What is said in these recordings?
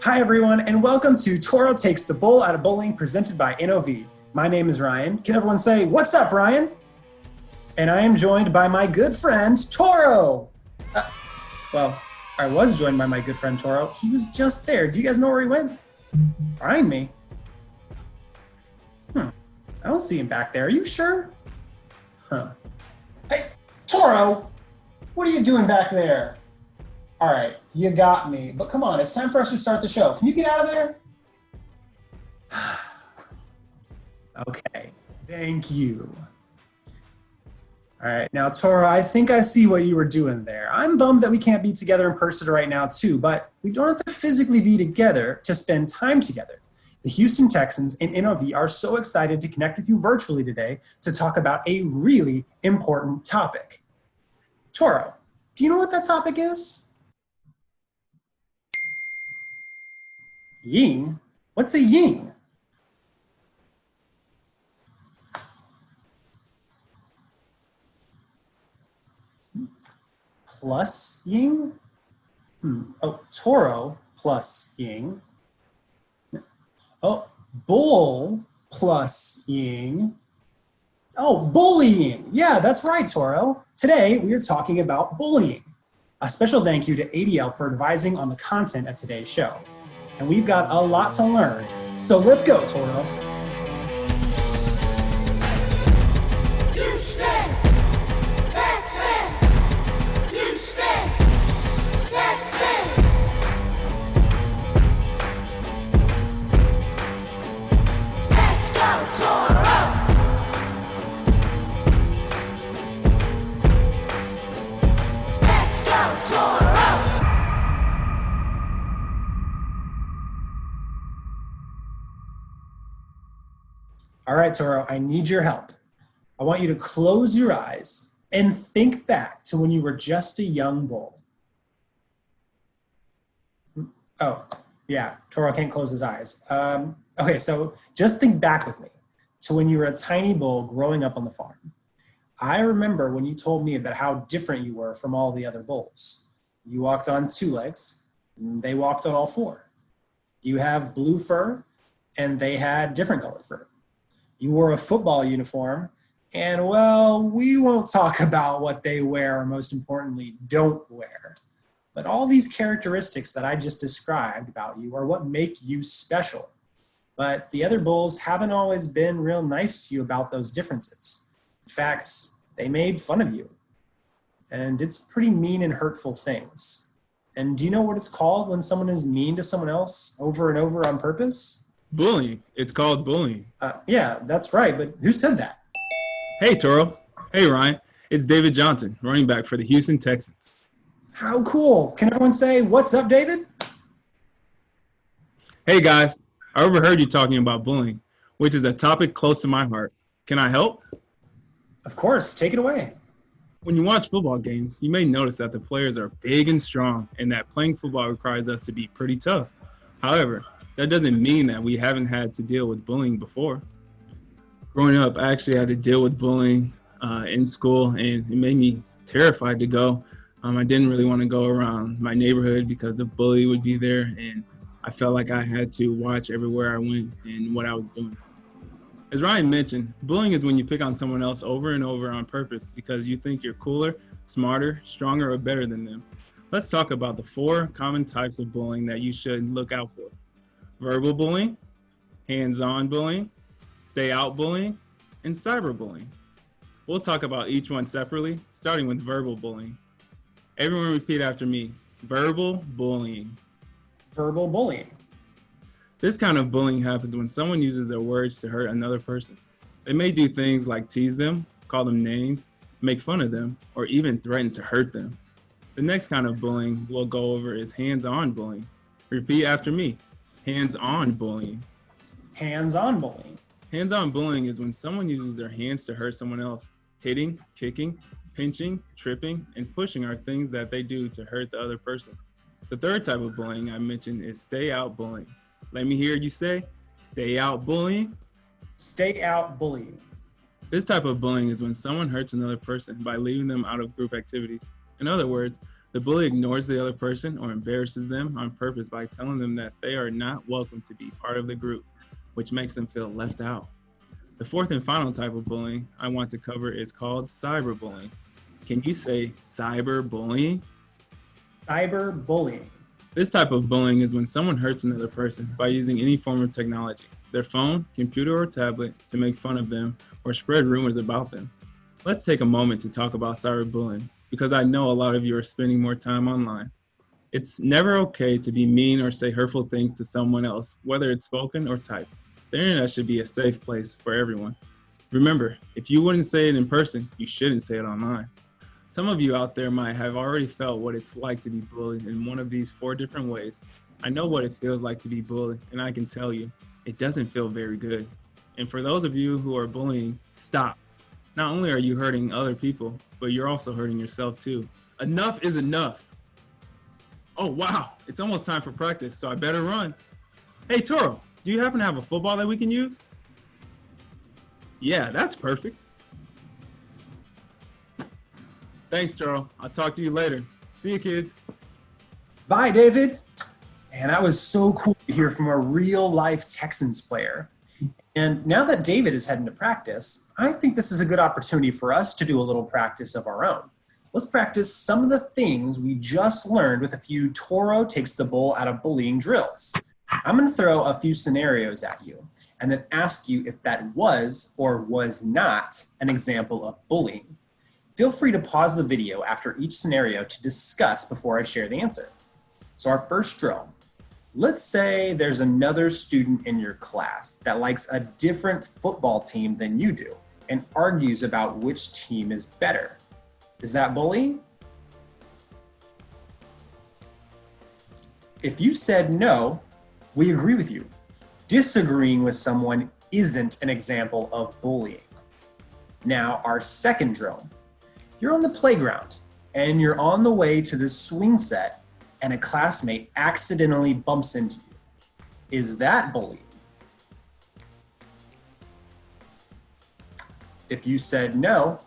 Hi everyone, and welcome to Toro Takes the Bull Out of Bullying, presented by NOV. My name is Ryan. Can everyone say, "What's up, Ryan?" And I am joined by my good friend, Toro. I was joined by my good friend, Toro. He was just there. Do you guys know where he went? Behind me. I don't see him back there. Are you sure? Hey, Toro, what are you doing back there? All right, you got me. But come on, it's time for us to start the show. Can you get out of there? Okay, thank you. All right, now Toro, I think I see what you were doing there. I'm bummed that we can't be together in person right now too, but we don't have to physically be together to spend time together. The Houston Texans and NOV are so excited to connect with you virtually today to talk about a really important topic. Toro, do you know what that topic is? Ying? What's a ying? Plus ying? Oh, Toro plus ying. Oh, bull plus ying. Oh, bullying. Yeah, that's right, Toro. Today, we are talking about bullying. A special thank you to ADL for advising on the content of today's show. And we've got a lot to learn. So let's go, Toro. Houston, Texas. Houston, Texas. Let's go, Toro. Let's go, Toro. All right, Toro, I need your help. I want you to close your eyes and think back to when you were just a young bull. Oh, yeah, Toro can't close his eyes. Okay, so just think back with me to when you were a tiny bull growing up on the farm. I remember when you told me about how different you were from all the other bulls. You walked on two legs, and they walked on all four. You have blue fur, and they had different colored fur. You wore a football uniform, and well, we won't talk about what they wear, or most importantly, don't wear. But all these characteristics that I just described about you are what make you special. But the other bulls haven't always been real nice to you about those differences. In fact, they made fun of you and did some pretty mean and hurtful things. And do you know what it's called when someone is mean to someone else over and over on purpose? Bullying. It's called bullying. Yeah, that's right. But who said that? Hey, Toro. Hey, Ryan. It's David Johnson, running back for the Houston Texans. How cool. Can everyone say, "What's up, David?" Hey, guys. I overheard you talking about bullying, which is a topic close to my heart. Can I help? Of course. Take it away. When you watch football games, you may notice that the players are big and strong and that playing football requires us to be pretty tough. However, that doesn't mean that we haven't had to deal with bullying before. Growing up, I actually had to deal with bullying in school, and it made me terrified to go. I didn't really want to go around my neighborhood because the bully would be there, and I felt like I had to watch everywhere I went and what I was doing. As Ryan mentioned, bullying is when you pick on someone else over and over on purpose because you think you're cooler, smarter, stronger, or better than them. Let's talk about the 4 common types of bullying that you should look out for. Verbal bullying, hands-on bullying, stay-out bullying, and cyberbullying. We'll talk about each one separately, starting with verbal bullying. Everyone repeat after me. Verbal bullying. Verbal bullying. This kind of bullying happens when someone uses their words to hurt another person. They may do things like tease them, call them names, make fun of them, or even threaten to hurt them. The next kind of bullying we'll go over is hands-on bullying. Repeat after me. Hands-on bullying. Hands-on bullying. Hands-on bullying is when someone uses their hands to hurt someone else. Hitting, kicking, pinching, tripping, and pushing are things that they do to hurt the other person. The third type of bullying I mentioned is stay-out bullying. Let me hear you say, stay-out bullying. Stay-out bullying. This type of bullying is when someone hurts another person by leaving them out of group activities. In other words, The bully ignores the other person or embarrasses them on purpose by telling them that they are not welcome to be part of the group, which makes them feel left out. The fourth and final type of bullying I want to cover is called cyberbullying. Can you say cyberbullying? Cyberbullying. This type of bullying is when someone hurts another person by using any form of technology, their phone, computer, or tablet, to make fun of them or spread rumors about them. Let's take a moment to talk about cyberbullying, because I know a lot of you are spending more time online. It's never okay to be mean or say hurtful things to someone else, whether it's spoken or typed. The internet should be a safe place for everyone. Remember, if you wouldn't say it in person, you shouldn't say it online. Some of you out there might have already felt what it's like to be bullied in one of these 4 different ways. I know what it feels like to be bullied, and I can tell you, it doesn't feel very good. And for those of you who are bullying, stop. Not only are you hurting other people, but you're also hurting yourself too. Enough is enough. Oh wow, it's almost time for practice, so I better run. Hey Toro, do you happen to have a football that we can use? Yeah, that's perfect. Thanks, Toro. I'll talk to you later. See you, kids. Bye, David. And that was so cool to hear from a real life Texans player. And now that David is heading to practice, I think this is a good opportunity for us to do a little practice of our own. Let's practice some of the things we just learned with a few Toro takes the bull out of bullying drills. I'm going to throw a few scenarios at you and then ask you if that was or was not an example of bullying. Feel free to pause the video after each scenario to discuss before I share the answer. So our first drill. Let's say there's another student in your class that likes a different football team than you do and argues about which team is better. Is that bullying? If you said no, we agree with you. Disagreeing with someone isn't an example of bullying. Now, our second drill. You're on the playground and you're on the way to the swing set and a classmate accidentally bumps into you. Is that bullying? If you said no,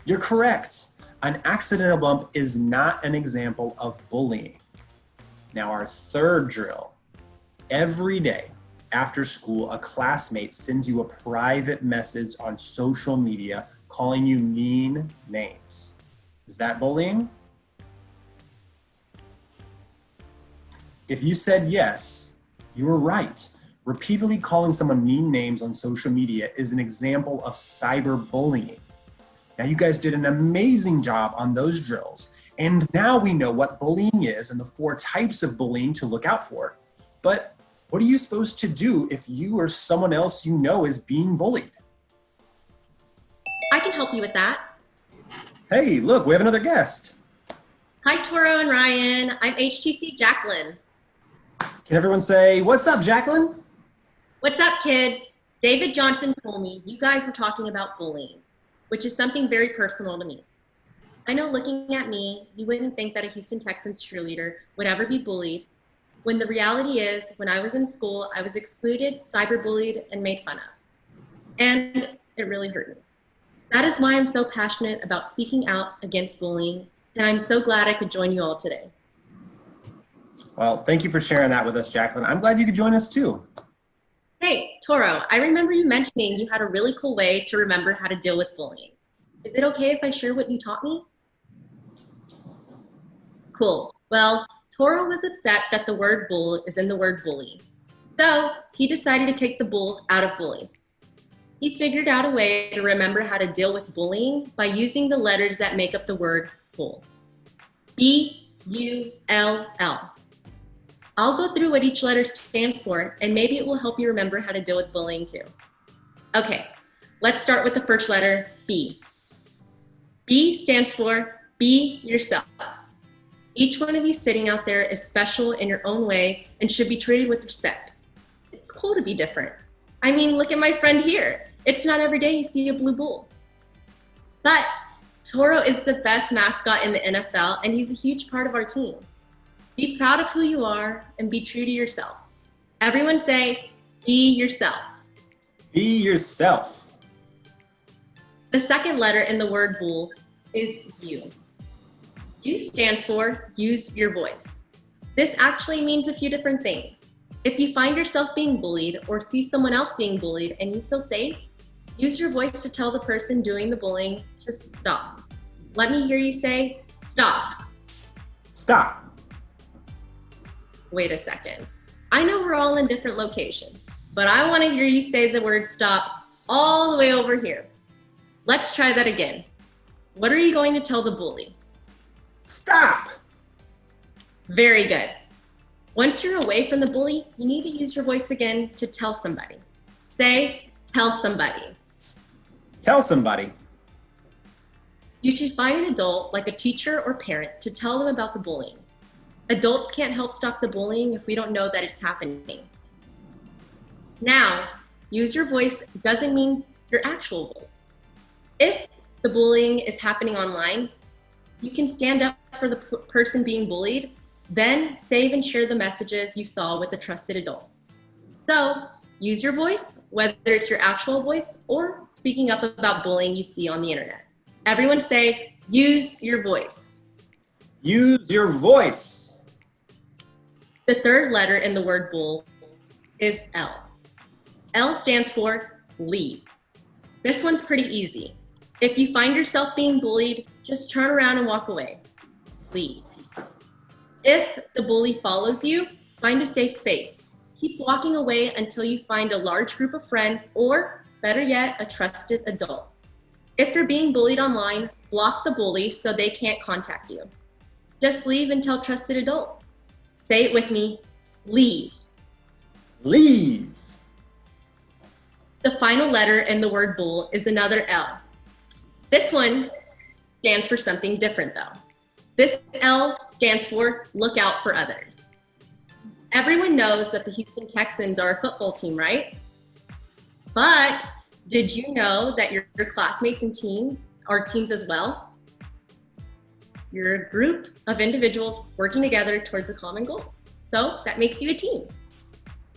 you're correct. An accidental bump is not an example of bullying. Now our third drill. Every day after school, a classmate sends you a private message on social media calling you mean names. Is that bullying? If you said yes, you were right. Repeatedly calling someone mean names on social media is an example of cyberbullying. Now you guys did an amazing job on those drills. And now we know what bullying is and the 4 types of bullying to look out for. But what are you supposed to do if you or someone else you know is being bullied? I can help you with that. Hey, look, we have another guest. Hi, Toro and Ryan. I'm HTC Jaclyn. Can everyone say, what's up, Jaclyn? What's up, kids? David Johnson told me you guys were talking about bullying, which is something very personal to me. I know looking at me, you wouldn't think that a Houston Texans cheerleader would ever be bullied, when the reality is, when I was in school, I was excluded, cyberbullied, and made fun of. And it really hurt me. That is why I'm so passionate about speaking out against bullying, and I'm so glad I could join you all today. Well, thank you for sharing that with us, Jaclyn. I'm glad you could join us too. Hey, Toro, I remember you mentioning you had a really cool way to remember how to deal with bullying. Is it okay if I share what you taught me? Cool. Well, Toro was upset that the word bull is in the word bully. So he decided to take the bull out of bully. He figured out a way to remember how to deal with bullying by using the letters that make up the word bull. B-U-L-L. I'll go through what each letter stands for, and maybe it will help you remember how to deal with bullying too. Okay, let's start with the first letter, B. B stands for be yourself. Each one of you sitting out there is special in your own way and should be treated with respect. It's cool to be different. I mean, look at my friend here. It's not every day you see a blue bull. But Toro is the best mascot in the NFL, and he's a huge part of our team. Be proud of who you are and be true to yourself. Everyone say, be yourself. Be yourself. The second letter in the word bull is U. U stands for use your voice. This actually means a few different things. If you find yourself being bullied or see someone else being bullied and you feel safe, use your voice to tell the person doing the bullying to stop. Let me hear you say, stop. Stop. Wait a second. I know we're all in different locations, but I want to hear you say the word stop all the way over here. Let's try that again. What are you going to tell the bully? Stop. Very good. Once you're away from the bully, you need to use your voice again to tell somebody. Say, tell somebody. Tell somebody. You should find an adult, like a teacher or parent, to tell them about the bullying. Adults can't help stop the bullying if we don't know that it's happening. Now, use your voice doesn't mean your actual voice. If the bullying is happening online, you can stand up for the person being bullied, then save and share the messages you saw with a trusted adult. So, use your voice, whether it's your actual voice or speaking up about bullying you see on the internet. Everyone say, use your voice. Use your voice. The third letter in the word bull is L. L stands for leave. This one's pretty easy. If you find yourself being bullied, just turn around and walk away. Leave. If the bully follows you, find a safe space. Keep walking away until you find a large group of friends or, better yet, a trusted adult. If you're being bullied online, block the bully so they can't contact you. Just leave and tell trusted adults. Say it with me, leave. Leave. The final letter in the word bull is another L. This one stands for something different though. This L stands for look out for others. Everyone knows that the Houston Texans are a football team, right? But did you know that your classmates and teams are teams as well? You're a group of individuals working together towards a common goal. So that makes you a team.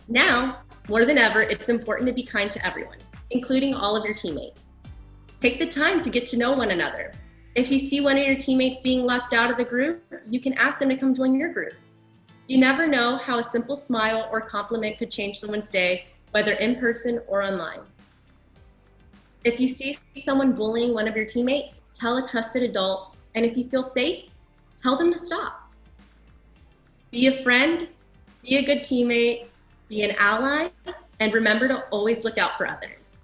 Now, more than ever, it's important to be kind to everyone, including all of your teammates. Take the time to get to know one another. If you see one of your teammates being left out of the group, you can ask them to come join your group. You never know how a simple smile or compliment could change someone's day, whether in person or online. If you see someone bullying one of your teammates, tell a trusted adult, and if you feel safe, tell them to stop. Be a friend, be a good teammate, be an ally, and remember to always look out for others.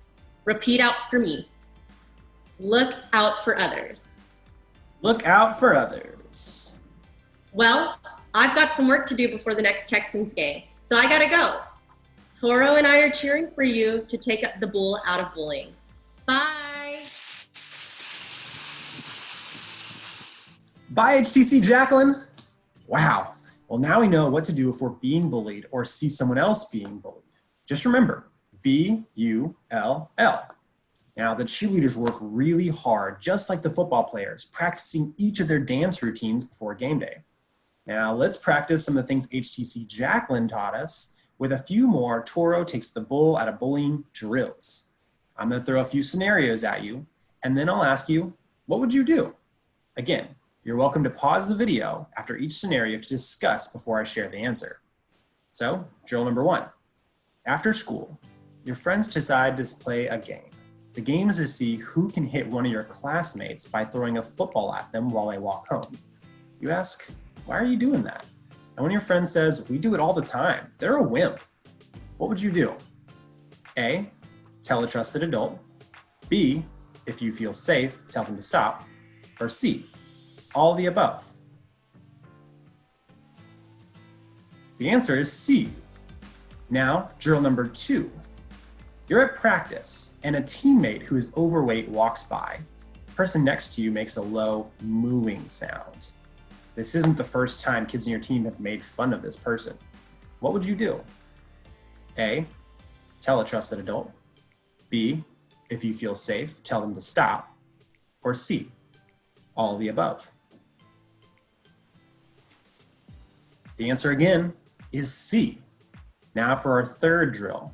Repeat out for me. Look out for others. Look out for others. Well, I've got some work to do before the next Texans game, so I gotta go. Toro and I are cheering for you to take the bull out of bullying. Bye. Bye, HTC Jaclyn. Wow. Well, now we know what to do if we're being bullied or see someone else being bullied. Just remember, B-U-L-L. Now, the cheerleaders work really hard, just like the football players, practicing each of their dance routines before game day. Now, let's practice some of the things HTC Jaclyn taught us with a few more Toro takes the bull out of bullying drills. I'm going to throw a few scenarios at you, and then I'll ask you, what would you do? Again, you're welcome to pause the video after each scenario to discuss before I share the answer. So, drill number 1. After school, your friends decide to play a game. The game is to see who can hit one of your classmates by throwing a football at them while they walk home. You ask, why are you doing that? And when your friend says, we do it all the time, they're a wimp. What would you do? A, tell a trusted adult. B, if you feel safe, tell them to stop. Or C, all of the above. The answer is C. Now, drill number 2. You're at practice and a teammate who is overweight walks by. The person next to you makes a low mooing sound. This isn't the first time kids in your team have made fun of this person. What would you do? A, tell a trusted adult. B, if you feel safe, tell them to stop. Or C, all of the above. The answer again is C. Now for our third drill.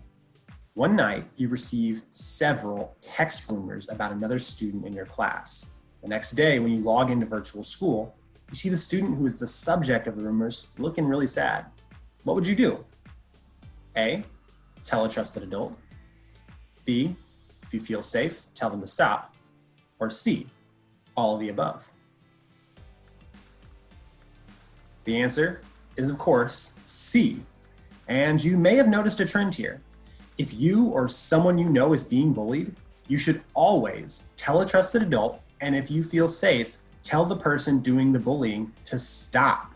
One night, you receive several text rumors about another student in your class. The next day, when you log into virtual school, you see the student who is the subject of the rumors looking really sad. What would you do? A, tell a trusted adult. B, if you feel safe, tell them to stop. Or C, all of the above. The answer is, of course, C. And you may have noticed a trend here. If you or someone you know is being bullied, you should always tell a trusted adult, and if you feel safe, tell the person doing the bullying to stop.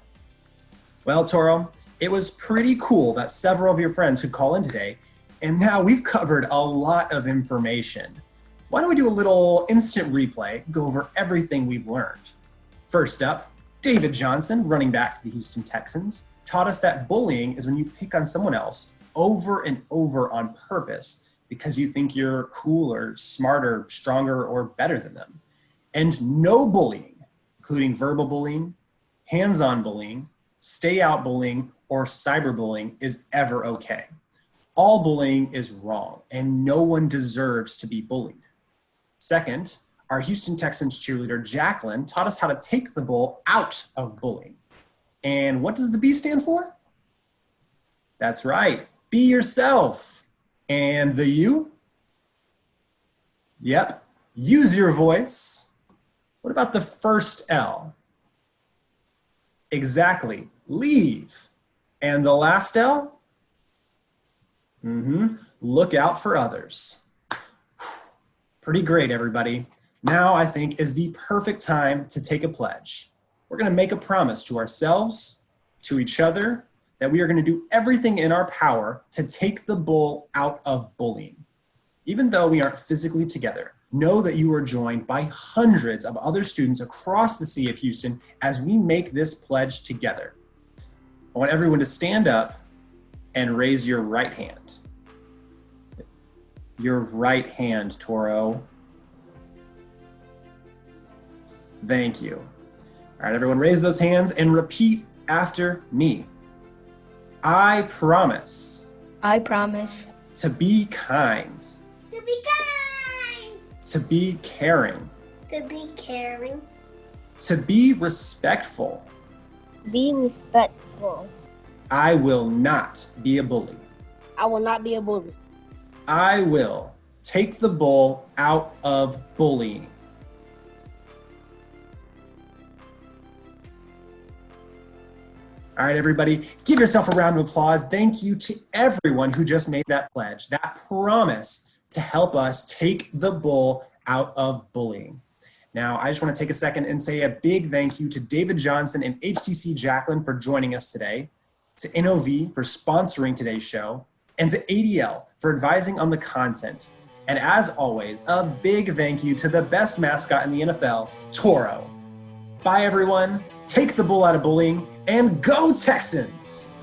Well, Toro, it was pretty cool that several of your friends could call in today, and now we've covered a lot of information. Why don't we do a little instant replay, go over everything we've learned. First up, David Johnson, running back for the Houston Texans, taught us that bullying is when you pick on someone else over and over on purpose because you think you're cooler, smarter, stronger, or better than them. And no bullying, including verbal bullying, hands-on bullying, stay-out bullying, or cyberbullying is ever okay. All bullying is wrong, and no one deserves to be bullied. Second, our Houston Texans cheerleader, Jaclyn, taught us how to take the bull out of bullying. And what does the B stand for? That's right, be yourself. And the U? Yep, use your voice. What about the first L? Exactly, leave. And the last L? Look out for others. Pretty great, everybody. Now I think is the perfect time to take a pledge. We're gonna make a promise to ourselves, to each other, that we are gonna do everything in our power to take the bull out of bullying. Even though we aren't physically together, know that you are joined by hundreds of other students across the city of Houston as we make this pledge together. I want everyone to stand up and raise your right hand. Your right hand, Toro. Thank you. All right, everyone raise those hands and repeat after me. I promise. I promise. To be kind. To be kind. To be caring. To be caring. To be respectful. Be respectful. I will not be a bully. I will not be a bully. I will take the bull out of bullying. All right, everybody, give yourself a round of applause. Thank you to everyone who just made that pledge, that promise to help us take the bull out of bullying. Now, I just want to take a second and say a big thank you to David Johnson and HTC Jaclyn for joining us today, to NOV for sponsoring today's show, and to ADL for advising on the content. And as always, a big thank you to the best mascot in the NFL, Toro. Bye, everyone. Take the bull out of bullying and go Texans!